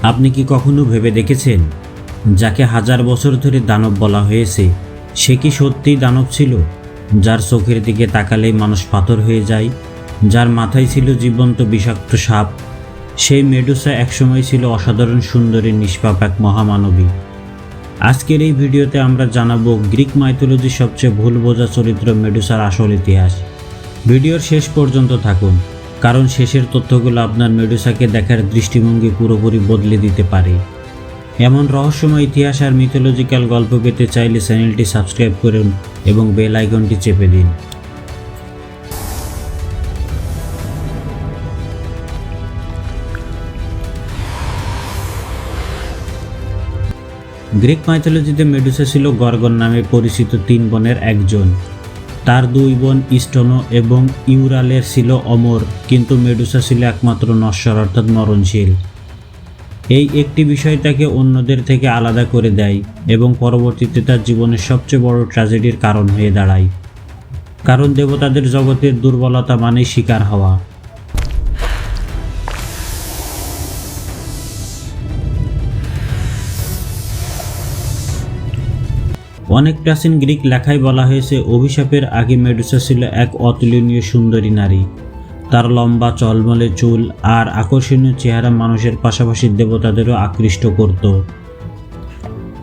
আপনি কি কখনো ভেবে দেখেছেন, যাকে হাজার বছর ধরে দানব বলা হয়েছে সে কি সত্যিই দানব ছিল? যার চোখের দিকে তাকালেই মানুষ পাথর হয়ে যায়, যার মাথায় ছিল জীবন্ত বিষাক্ত সাপ। সেই মেডুসা একসময় ছিল অসাধারণ সুন্দরী নিষ্পাপ এক মহামানবী। আজকের এই ভিডিওতে আমরা জানাবো গ্রিক মাইথোলজির সবচেয়ে ভুল বোঝা চরিত্র মেডুসার আসল ইতিহাস। ভিডিওর শেষ পর্যন্ত থাকুন, কারণ শেষের তথ্যগুলো আপনার মেডুসাকে দেখার দৃষ্টিভঙ্গি পুরোপুরি বদলে দিতে পারে। এমন রহস্যময় ইতিহাস আর মিথোলজিক্যাল গল্প পেতে চাইলে চ্যানেলটি সাবস্ক্রাইব করুন এবং বেল আইকনটি চেপে দিন। গ্রিক মাইথোলজিতে মেডুসা ছিল গর্গন নামে পরিচিত 3 বোনের একজন। তার 2 বোন স্টোনো এবং ইউরালের ছিল অমর, কিন্তু মেডুসা ছিল একমাত্র নশ্বর অর্থাৎ মরণশীল। এই একটি বিষয় তাকে অন্যদের থেকে আলাদা করে দেয় এবং পরবর্তীতে তার জীবনের সবচেয়ে বড় ট্র্যাজেডির কারণ হয়ে দাঁড়ায়। কারণ দেবতাদের জগতের দুর্বলতা মানেই শিকার হওয়া। অনেক প্রাচীন গ্রিক লেখায় বলা হয়েছে অভিশাপের আগে মেডুসা ছিল এক অতুলনীয় সুন্দরী নারী। তার লম্বা চলমলে চুল আর আকর্ষণীয় চেহারা মানুষের পাশাপাশি দেবতাদেরও আকৃষ্ট করত।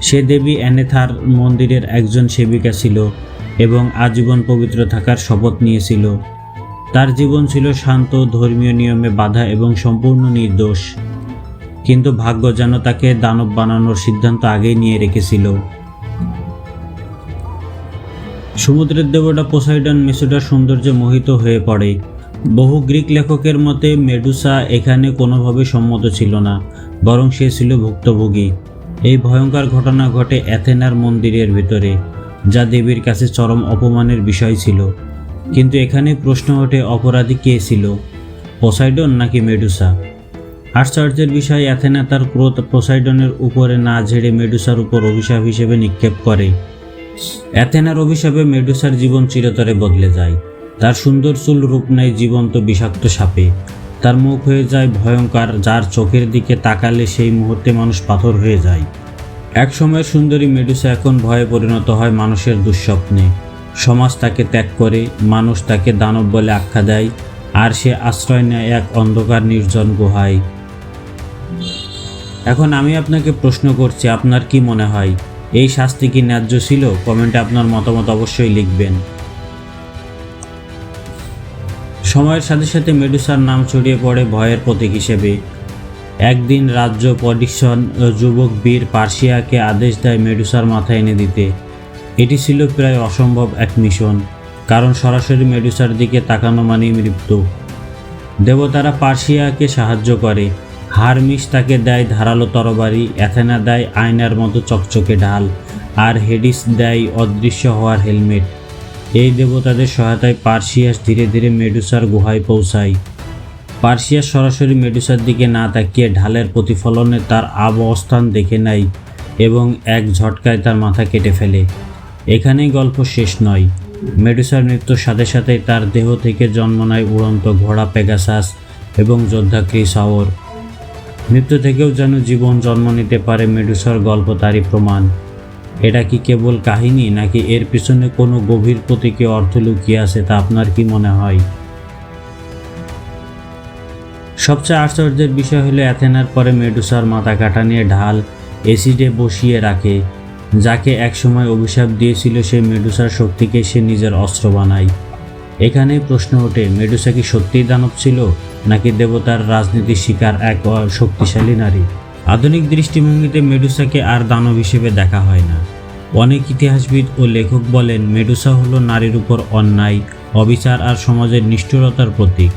সে দেবী অ্যানেথার মন্দিরের একজন সেবিকা ছিল এবং আজীবন পবিত্র থাকার শপথ নিয়েছিল। তার জীবন ছিল শান্ত, ধর্মীয় নিয়মে বাঁধা এবং সম্পূর্ণ নির্দোষ। কিন্তু ভাগ্য যেন তাকে দানব বানানোর সিদ্ধান্ত আগেই নিয়ে রেখেছিল। সমুদ্রের দেবতা পোসাইডন মেসুডার সৌন্দর্যে মোহিত হয়ে পড়ে। বহু গ্রিক লেখকের মতে মেডুসা এখানে কোনোভাবে সম্মত ছিল না, বরং সে ছিল ভুক্তভোগী। এই ভয়ঙ্কর ঘটনা ঘটে অ্যাথেনার মন্দিরের ভেতরে, যা দেবীর কাছে চরম অপমানের বিষয় ছিল। কিন্তু এখানে প্রশ্ন ওঠে, অপরাধী কে ছিল, পোসাইডন নাকি মেডুসা? আশ্চর্যের বিষয়, অ্যাথেনা তার ক্রোধ পোসাইডনের উপরে না ঝেড়ে মেডুসার উপর অভিশাপ হিসেবে নিক্ষেপ করে। অ্যাথেনার অভিশাপে মেডুসার জীবন চিরতরে বদলে যায়। তার সুন্দর চুল রূপ নেয় জীবন্ত বিষাক্ত সাপে। তার মুখ হয়ে যায় ভয়ঙ্কর, যার চোখের দিকে তাকালে সেই মুহূর্তে মানুষ পাথর হয়ে যায়। এক সময়ের সুন্দরী মেডুসা এখন ভয়ে পরিণত হয় মানুষের দুঃস্বপ্নে। সমাজ তাকে ত্যাগ করে, মানুষ তাকে দানব বলে আখ্যা দেয়, আর সে আশ্রয় নেয় এক অন্ধকার নির্জন গুহায়। এখন আমি আপনাকে প্রশ্ন করছি, আপনার কি মনে হয় এই শাস্তি কি ন্যায্য ছিল? কমেন্টে আপনার মতামত অবশ্যই লিখবেন। সময়ের সাথে সাথে মেডুসার নাম ছড়িয়ে পড়ে ভয়ের প্রতীক হিসেবে। একদিন রাজ্য পডিকশন যুবক বীর পার্সিয়াকে আদেশ দেয় মেডুসার মাথা এনে দিতে। এটি ছিল প্রায় অসম্ভব এক মিশন, কারণ সরাসরি মেডুসার দিকে তাকানো মানেই মৃত্যু। দেবতারা পার্সিয়াকে সাহায্য করে। হারমিস তাকে দেয় ধারালো তরবারি, অ্যাথেনা দেয় আয়নার মতো চকচকে ঢাল, আর হেডিস দেয় অদৃশ্য হওয়ার হেলমেট। এই দেবতাদের সহায়তায় পার্সিয়াস ধীরে ধীরে মেডুসার গুহায় পৌঁছায়। পার্সিয়াস সরাসরি মেডুসার দিকে না তাকিয়ে ঢালের প্রতিফলনে তার অবস্থান দেখে নেয় এবং এক ঝটকায় তার মাথা কেটে ফেলে। এখানেই গল্প শেষ নয়। মেডুসার মৃত্যুর সাথে সাথেই তার দেহ থেকে জন্ম নেয় উড়ন্ত ঘোড়া পেগাসাস এবং যোদ্ধা ক্রিসাওর। মৃত্যু থেকেও যেন জীবন জন্ম নিতে পারে, মেডুসার গল্প তারই প্রমাণ। এটা কি কেবল কাহিনী, নাকি এর পিছনে কোনো গভীর প্রতীকী অর্থ লুকিয়ে আছে, তা আপনার কি মনে হয়? সবচেয়ে আশ্চর্যের বিষয় হলো অ্যাথেনার পরে মেডুসার মাথা কাটা নিয়ে ঢাল অ্যাসিডে বসিয়ে রাখে। যাকে একসময় অভিশাপ দিয়েছিল সেই মেডুসার শক্তিকে সে নিজের অস্ত্র বানায়। এখানেই প্রশ্ন ওঠে, মেডুসা কি সত্যিই দানব ছিল, নাকি দেবতার রাজনীতির শিকার এক শক্তিশালী নারী? আধুনিক দৃষ্টিভঙ্গিতে মেডুসাকে আর দানব হিসেবে দেখা হয় না। অনেক ইতিহাসবিদ ও লেখক বলেন মেডুসা হলো নারীর উপর অন্যায়, অবিচার আর সমাজের নিষ্ঠুরতার প্রতীক।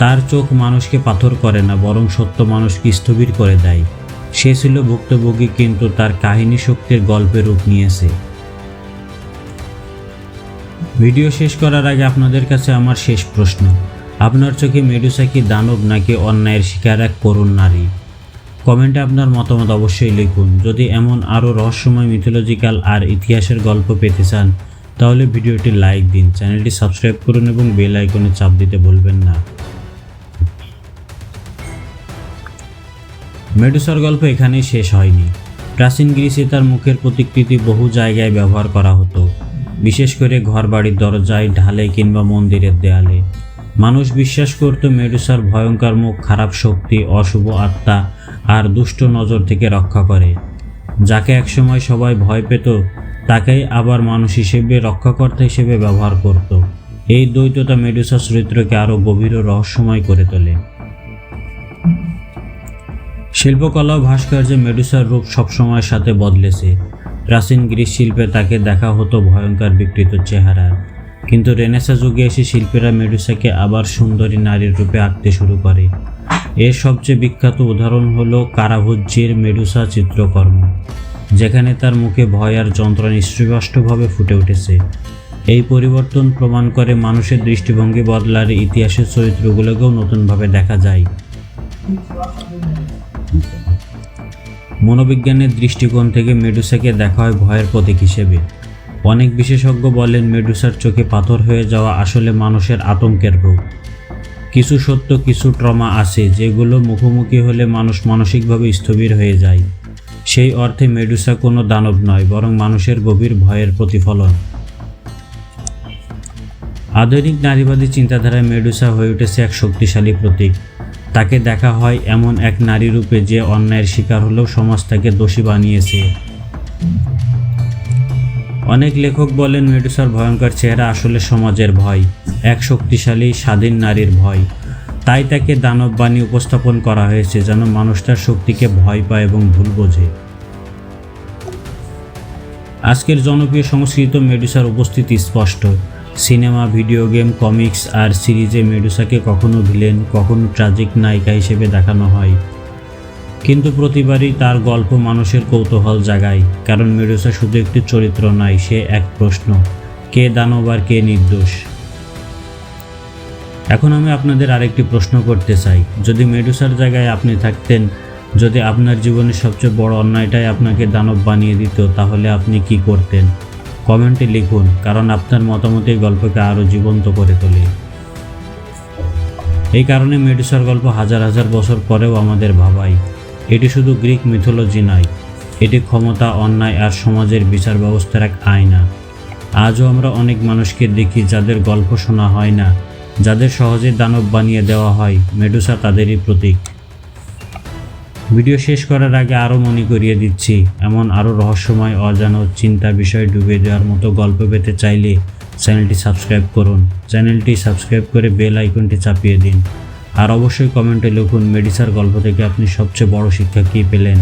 তার চোখ মানুষকে পাথর করে না, বরং সত্য মানুষকে স্থবির করে দেয়। সে ছিল ভুক্তভোগী, কিন্তু তার কাহিনী শক্তির গল্পে রূপ নিয়েছে। ভিডিও শেষ করার আগে আপনাদের কাছে আমার শেষ প্রশ্ন, আপনার চোখে মেডুসা কি দানব নাকি অন্যায়ের শিকার এক করুণ নারী? কমেন্টে আপনার মতামত অবশ্যই লিখুন। যদি এমন আরও রহস্যময় মিথোলজিক্যাল আর ইতিহাসের গল্প পেতে চান তাহলে ভিডিওটি লাইক দিন, চ্যানেলটি সাবস্ক্রাইব করুন এবং বেল আইকনে চাপ দিতে ভুলবেন না। মেডুসার গল্প এখানেই শেষ হয়নি। প্রাচীন গ্রিসে তার মুখের প্রতিকৃতি বহু জায়গায় ব্যবহার করা হতো, বিশেষ করে ঘরবাড়ির দরজায়, ঢালে কিংবা মন্দিরের দেয়ালে। মানুষ বিশ্বাস করত মেডুসার ভয়ঙ্কর মুখ খারাপ শক্তি, অশুভ আত্মা আর দুষ্ট নজর থেকে রক্ষা করে। যাকে একসময় সবাই ভয় পেত, তাকেই আবার মানুষ হিসেবে, রক্ষাকর্তা হিসেবে ব্যবহার করত। এই দ্বৈততা মেডুসার চরিত্রকে আরও গভীর ও রহস্যময় করে তোলে। শিল্পকলা ও ভাস্কর্যে মেডুসার রূপ সবসময়ের সাথে বদলেছে। প্রাচীন গ্রিস শিল্পে তাকে দেখা হতো ভয়ঙ্কর বিকৃত চেহারা, কিন্তু রেনেসাঁ যুগে এসে শিল্পীরা মেডুসাকে আবার সুন্দরী নারীর রূপে আঁকতে শুরু করে। এর সবচেয়ে বিখ্যাত উদাহরণ হলো কারাভুজ্জির মেডুসা চিত্রকর্ম, যেখানে তার মুখে ভয় আর যন্ত্রণা স্পষ্টভাবে ফুটে উঠেছে। এই পরিবর্তন প্রমাণ করে মানুষের দৃষ্টিভঙ্গি বদলার ইতিহাসের চরিত্রগুলোকেও নতুনভাবে দেখা যায়। মনোবিজ্ঞানের দৃষ্টিকোণ থেকে মেডুসাকে দেখা হয় ভয়ের প্রতীক হিসেবে। অনেক বিশেষজ্ঞ বলেন মেডুসার চোখে পাথর হয়ে যাওয়া আসলে মানুষের আতঙ্কের রূপ। কিছু সত্য, কিছু ট্রমা আছে যেগুলো মুখোমুখি হলে মানুষ মানসিকভাবে স্থবির হয়ে যায়। সেই অর্থে মেডুসা কোনো দানব নয়, বরং মানুষের গভীর ভয়ের প্রতিফলন। আধুনিক নারীবাদী চিন্তাধারায় মেডুসা হয়ে উঠেছে এক শক্তিশালী প্রতীক। তাকে দেখা হয় এমন এক নারী রূপে যে অন্যায়ের শিকার হলেও সমাজ তাকে দোষী বানিয়েছে। অনেক লেখক বলেন মেডুসার ভয়ঙ্কর চেহারা আসলে সমাজের ভয়, এক শক্তিশালী স্বাধীন নারীর ভয়। তাই তাকে দানব বানিয়ে উপস্থাপন করা হয়েছে, যেন মানুষ তার শক্তিকে ভয় পায় এবং ভুল বোঝে। আজকের জনপ্রিয় সংস্কৃতিতে মেডুসার উপস্থিতি স্পষ্ট। সিনেমা, ভিডিও গেম, কমিক্স আর সিরিজে মেডুসাকে কখনো ভিলেন, কখনো ট্র্যাজিক নায়িকা হিসেবে দেখানো হয়। কিন্তু প্রতিবারই তার গল্প মানুষের কৌতূহল জাগায়, কারণ মেডুসা শুধু একটি চরিত্র নয়, সে এক প্রশ্ন: কে দানব আর কে নির্দোষ? এখন আমি আপনাদের আরেকটি প্রশ্ন করতে চাই, যদি মেডুসার জায়গায় আপনি থাকতেন, যদি আপনার জীবনের সবচেয়ে বড় অন্যায়টাই আপনাকে দানব বানিয়ে দিত, তাহলে আপনি কি করতেন? কমেন্টে লিখুন, কারণ আপনার মতামত এই গল্পকে আরও জীবন্ত করে তোলে। এই কারণে মেডুসার গল্প হাজার হাজার বছর পরেও আমাদের ভাবায়। এটি শুধু গ্রিক মিথোলজি নয়, এটি ক্ষমতা, অন্যায় আর সমাজের বিচার ব্যবস্থার এক আয়না। আজও আমরা অনেক মানুষকে দেখি যাদের গল্প শোনা হয় না, যাদের সহজে দানব বানিয়ে দেওয়া হয়। মেডুসা তাদেরই প্রতীক। ভিডিও শেষ করার আগে আরও মনে করিয়ে দিচ্ছি, এমন আরও রহস্যময়, অজানা চিন্তা বিষয় ডুবে দেওয়ার মতো গল্প পেতে চাইলে চ্যানেলটি সাবস্ক্রাইব করুন। চ্যানেলটি সাবস্ক্রাইব করে বেল আইকনটি চাপিয়ে দিন। আর অবশ্যই কমেন্টে লিখুন মেডুসার গল্প থেকে আপনি সবচেয়ে বড় শিক্ষা কী পেলেন।